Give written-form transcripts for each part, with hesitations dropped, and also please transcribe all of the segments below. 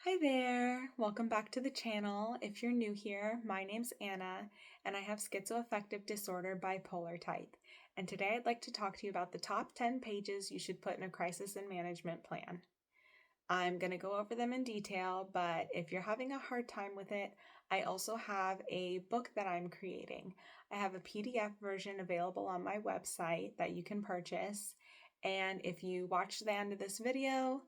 Hi there! Welcome back to the channel. If you're new here, my name's Anna, and I have schizoaffective disorder bipolar type. And today I'd like to talk to you about the top 10 pages you should put in a crisis and management plan. I'm going to go over them in detail, but if you're having a hard time with it, I also have a book that I'm creating. I have a PDF version available on my website that you can purchase. And if you watch the end of this video,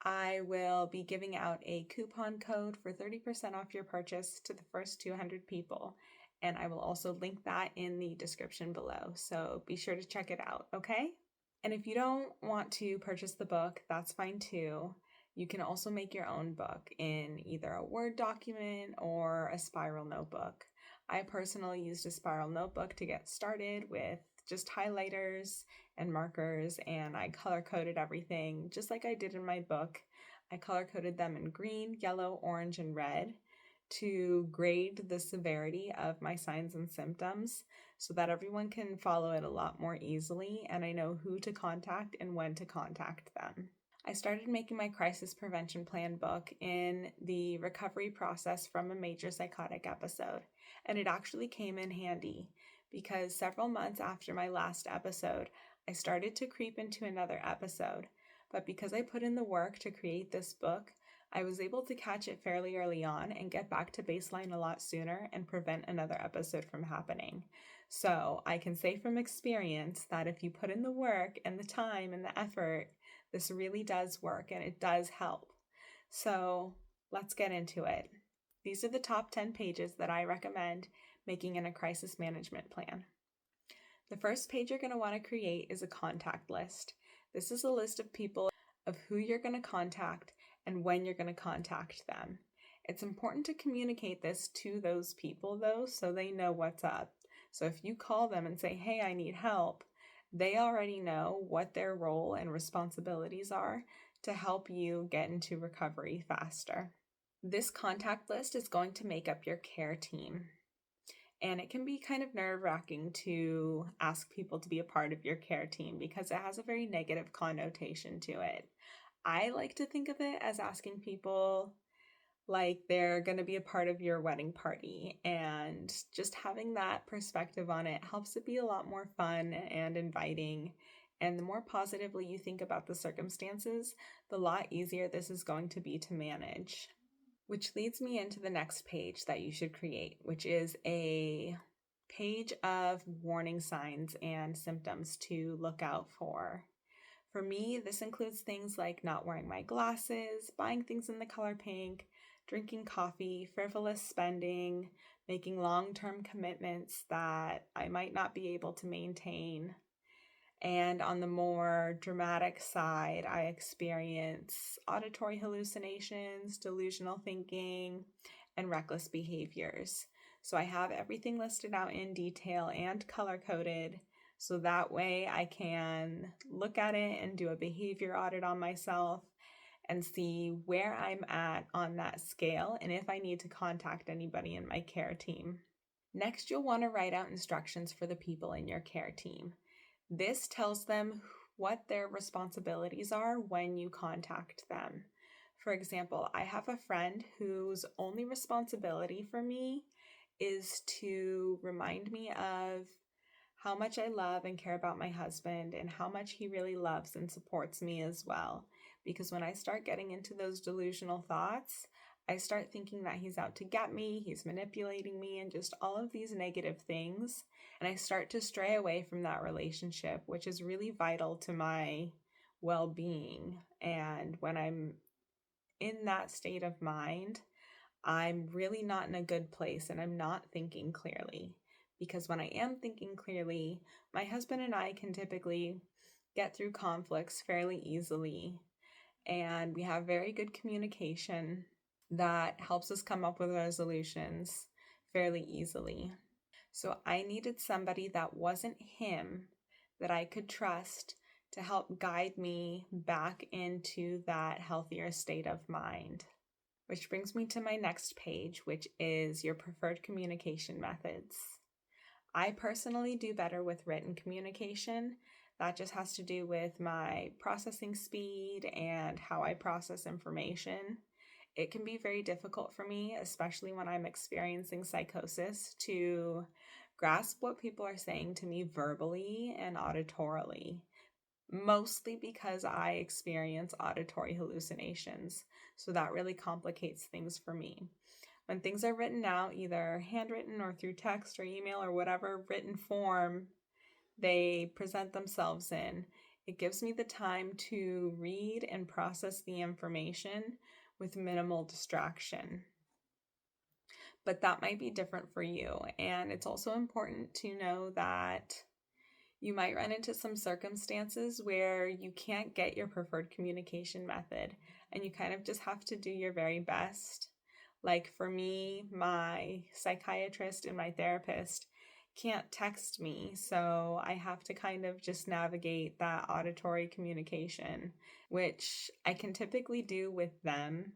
I will be giving out a coupon code for 30% off your purchase to the first 200 people. And I will also link that in the description below. So be sure to check it out, okay? And if you don't want to purchase the book, that's fine too. You can also make your own book in either a Word document or a spiral notebook. I personally used a spiral notebook to get started with just highlighters and markers, and I color coded everything just like I did in my book. I color coded them in green, yellow, orange, and red to grade the severity of my signs and symptoms so that everyone can follow it a lot more easily and I know who to contact and when to contact them. I started making my crisis prevention plan book in the recovery process from a major psychotic episode, and it actually came in handy because several months after my last episode, I started to creep into another episode. But because I put in the work to create this book, I was able to catch it fairly early on and get back to baseline a lot sooner and prevent another episode from happening. So I can say from experience that if you put in the work and the time and the effort, this really does work and it does help. So let's get into it. These are the top 10 pages that I recommend making in a crisis management plan. The first page you're going to want to create is a contact list. This is a list of people of who you're going to contact and when you're going to contact them. It's important to communicate this to those people though, so they know what's up. So if you call them and say, hey, I need help, they already know what their role and responsibilities are to help you get into recovery faster. This contact list is going to make up your care team. And it can be kind of nerve-wracking to ask people to be a part of your care team because it has a very negative connotation to it. I like to think of it as asking people like they're going to be a part of your wedding party, and just having that perspective on it helps it be a lot more fun and inviting. And the more positively you think about the circumstances, the lot easier this is going to be to manage. Which leads me into the next page that you should create, which is a page of warning signs and symptoms to look out for. For me, this includes things like not wearing my glasses, buying things in the color pink, drinking coffee, frivolous spending, making long-term commitments that I might not be able to maintain. And on the more dramatic side, I experience auditory hallucinations, delusional thinking, and reckless behaviors. So I have everything listed out in detail and color-coded, so that way I can look at it and do a behavior audit on myself and see where I'm at on that scale and if I need to contact anybody in my care team. Next, you'll want to write out instructions for the people in your care team. This tells them what their responsibilities are when you contact them. For example, I have a friend whose only responsibility for me is to remind me of how much I love and care about my husband and how much he really loves and supports me as well. Because when I start getting into those delusional thoughts, I start thinking that he's out to get me, he's manipulating me, and just all of these negative things. And I start to stray away from that relationship, which is really vital to my well-being. And when I'm in that state of mind, I'm really not in a good place and I'm not thinking clearly. Because when I am thinking clearly, my husband and I can typically get through conflicts fairly easily. And we have very good communication that helps us come up with resolutions fairly easily. So I needed somebody that wasn't him, that I could trust to help guide me back into that healthier state of mind. Which brings me to my next page, which is your preferred communication methods. I personally do better with written communication. That just has to do with my processing speed and how I process information. It can be very difficult for me, especially when I'm experiencing psychosis, to grasp what people are saying to me verbally and auditorily, mostly because I experience auditory hallucinations. So that really complicates things for me. When things are written out, either handwritten or through text or email or whatever written form they present themselves in, it gives me the time to read and process the information with minimal distraction. But that might be different for you. And it's also important to know that you might run into some circumstances where you can't get your preferred communication method, and you kind of just have to do your very best. Like for me, my psychiatrist and my therapist can't text me, so I have to kind of just navigate that auditory communication, which I can typically do with them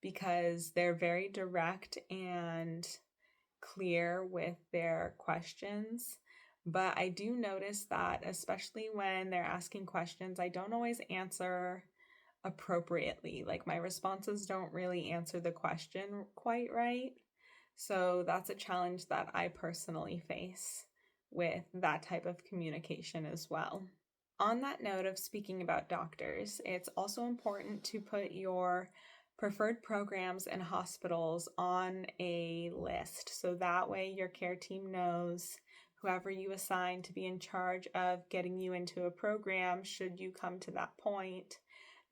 because they're very direct and clear with their questions. But I do notice that, especially when they're asking questions, I don't always answer appropriately. Like my responses don't really answer the question quite right. So that's a challenge that I personally face with that type of communication as well. On that note of speaking about doctors, it's also important to put your preferred programs and hospitals on a list. So that way your care team knows whoever you assign to be in charge of getting you into a program, should you come to that point,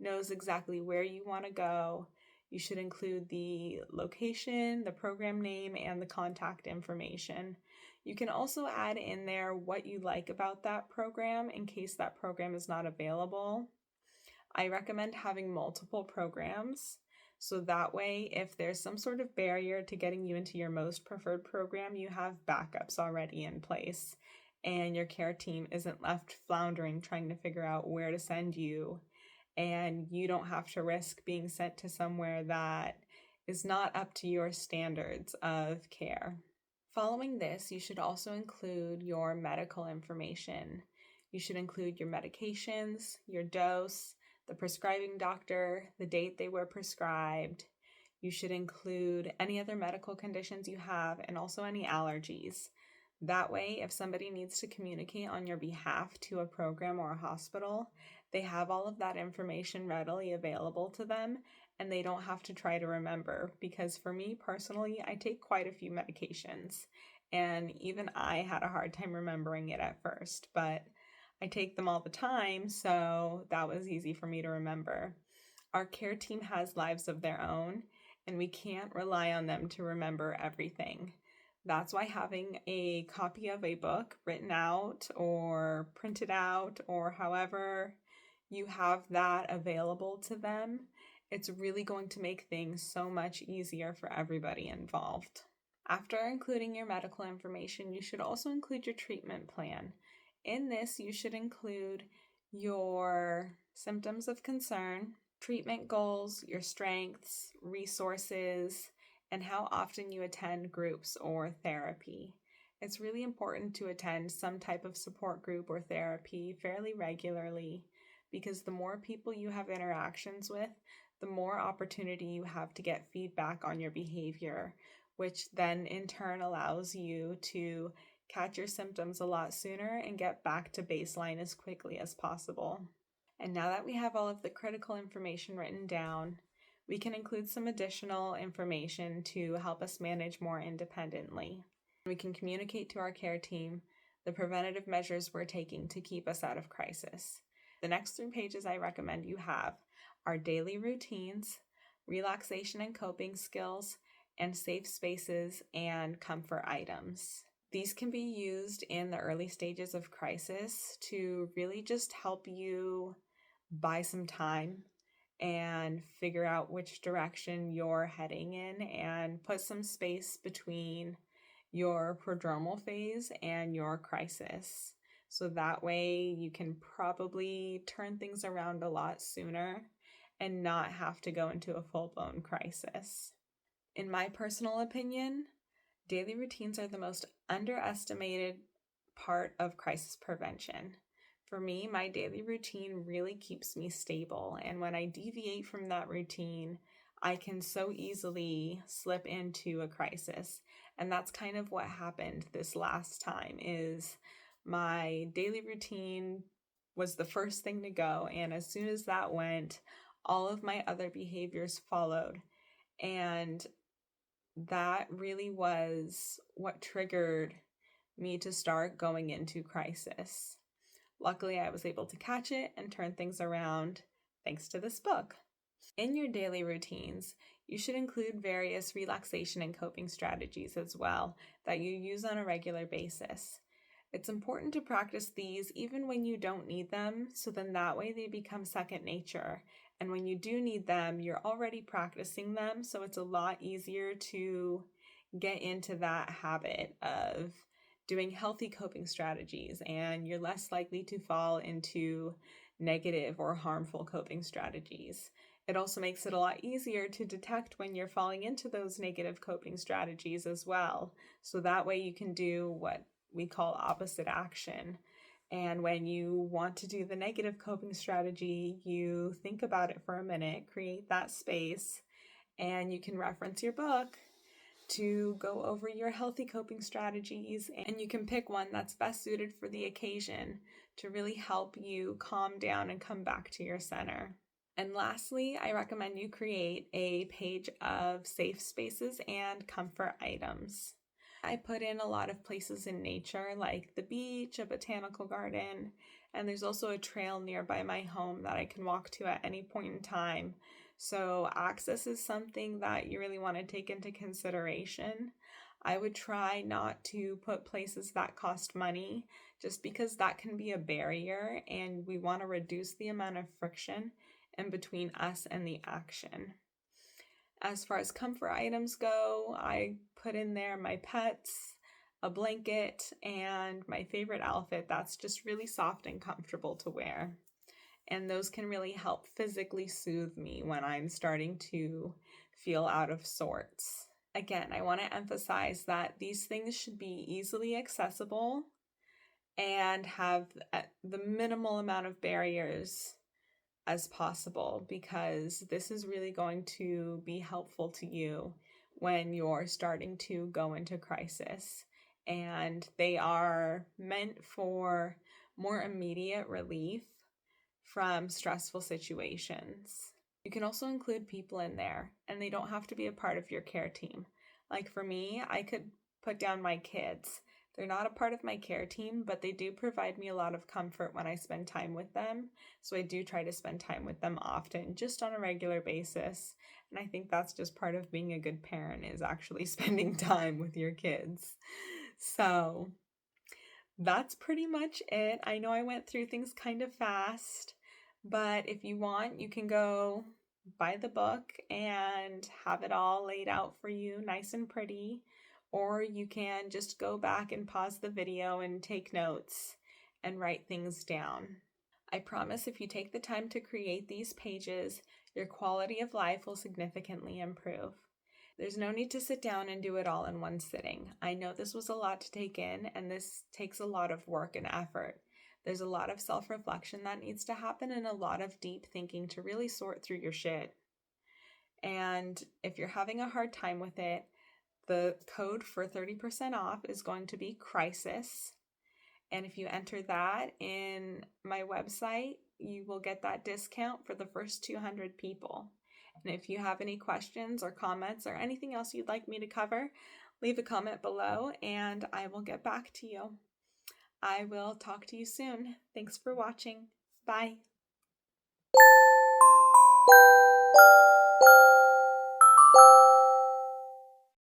knows exactly where you want to go. You should include the location, the program name, and the contact information. You can also add in there what you like about that program in case that program is not available. I recommend having multiple programs, so that way if there's some sort of barrier to getting you into your most preferred program, you have backups already in place and your care team isn't left floundering trying to figure out where to send you, and you don't have to risk being sent to somewhere that is not up to your standards of care. Following this, you should also include your medical information. You should include your medications, your dose, the prescribing doctor, the date they were prescribed. You should include any other medical conditions you have and also any allergies. That way, if somebody needs to communicate on your behalf to a program or a hospital, they have all of that information readily available to them and they don't have to try to remember. Because for me personally, I take quite a few medications and even I had a hard time remembering it at first, but I take them all the time, so that was easy for me to remember. Our care team has lives of their own and we can't rely on them to remember everything. That's why having a copy of a book written out or printed out or however you have that available to them, it's really going to make things so much easier for everybody involved. After including your medical information, you should also include your treatment plan. In this, you should include your symptoms of concern, treatment goals, your strengths, resources, and how often you attend groups or therapy. It's really important to attend some type of support group or therapy fairly regularly because the more people you have interactions with, the more opportunity you have to get feedback on your behavior, which then in turn allows you to catch your symptoms a lot sooner and get back to baseline as quickly as possible. And now that we have all of the critical information written down, we can include some additional information to help us manage more independently. We can communicate to our care team the preventative measures we're taking to keep us out of crisis. The next 3 pages I recommend you have are daily routines, relaxation and coping skills, and safe spaces and comfort items. These can be used in the early stages of crisis to really just help you buy some time and figure out which direction you're heading in and put some space between your prodromal phase and your crisis. So that way you can probably turn things around a lot sooner and not have to go into a full-blown crisis. In my personal opinion, daily routines are the most underestimated part of crisis prevention. For me, my daily routine really keeps me stable, and when I deviate from that routine, I can so easily slip into a crisis. And that's kind of what happened this last time. Is my daily routine was the first thing to go, and as soon as that went, all of my other behaviors followed. And that really was what triggered me to start going into crisis. Luckily, I was able to catch it and turn things around thanks to this book. In your daily routines, you should include various relaxation and coping strategies as well that you use on a regular basis. It's important to practice these even when you don't need them, so then that way they become second nature. And when you do need them, you're already practicing them, so it's a lot easier to get into that habit of doing healthy coping strategies, and you're less likely to fall into negative or harmful coping strategies. It also makes it a lot easier to detect when you're falling into those negative coping strategies as well. So that way you can do what we call opposite action. And when you want to do the negative coping strategy, you think about it for a minute, create that space, and you can reference your book to go over your healthy coping strategies, and you can pick one that's best suited for the occasion to really help you calm down and come back to your center. And lastly, I recommend you create a page of safe spaces and comfort items. I put in a lot of places in nature like the beach, a botanical garden, and there's also a trail nearby my home that I can walk to at any point in time. So access is something that you really want to take into consideration. I would try not to put places that cost money just because that can be a barrier, and we want to reduce the amount of friction in between us and the action. As far as comfort items go, I put in there my pets, a blanket, and my favorite outfit that's just really soft and comfortable to wear. And those can really help physically soothe me when I'm starting to feel out of sorts. Again, I want to emphasize that these things should be easily accessible and have the minimal amount of barriers as possible, because this is really going to be helpful to you when you're starting to go into crisis. And they are meant for more immediate relief from stressful situations. You can also include people in there, and they don't have to be a part of your care team. Like for me, I could put down my kids. They're not a part of my care team, but they do provide me a lot of comfort when I spend time with them. So I do try to spend time with them often, just on a regular basis. And I think that's just part of being a good parent, is actually spending time with your kids. So that's pretty much it. I know I went through things kind of fast, but if you want, you can go buy the book and have it all laid out for you nice and pretty, or you can just go back and pause the video and take notes and write things down. I promise if you take the time to create these pages, your quality of life will significantly improve. There's no need to sit down and do it all in one sitting. I know this was a lot to take in, and this takes a lot of work and effort. There's a lot of self-reflection that needs to happen and a lot of deep thinking to really sort through your shit. And if you're having a hard time with it, the code for 30% off is going to be crisis. And if you enter that in my website, you will get that discount for the first 200 people. And if you have any questions or comments or anything else you'd like me to cover, leave a comment below and I will get back to you. I will talk to you soon. Thanks for watching. Bye.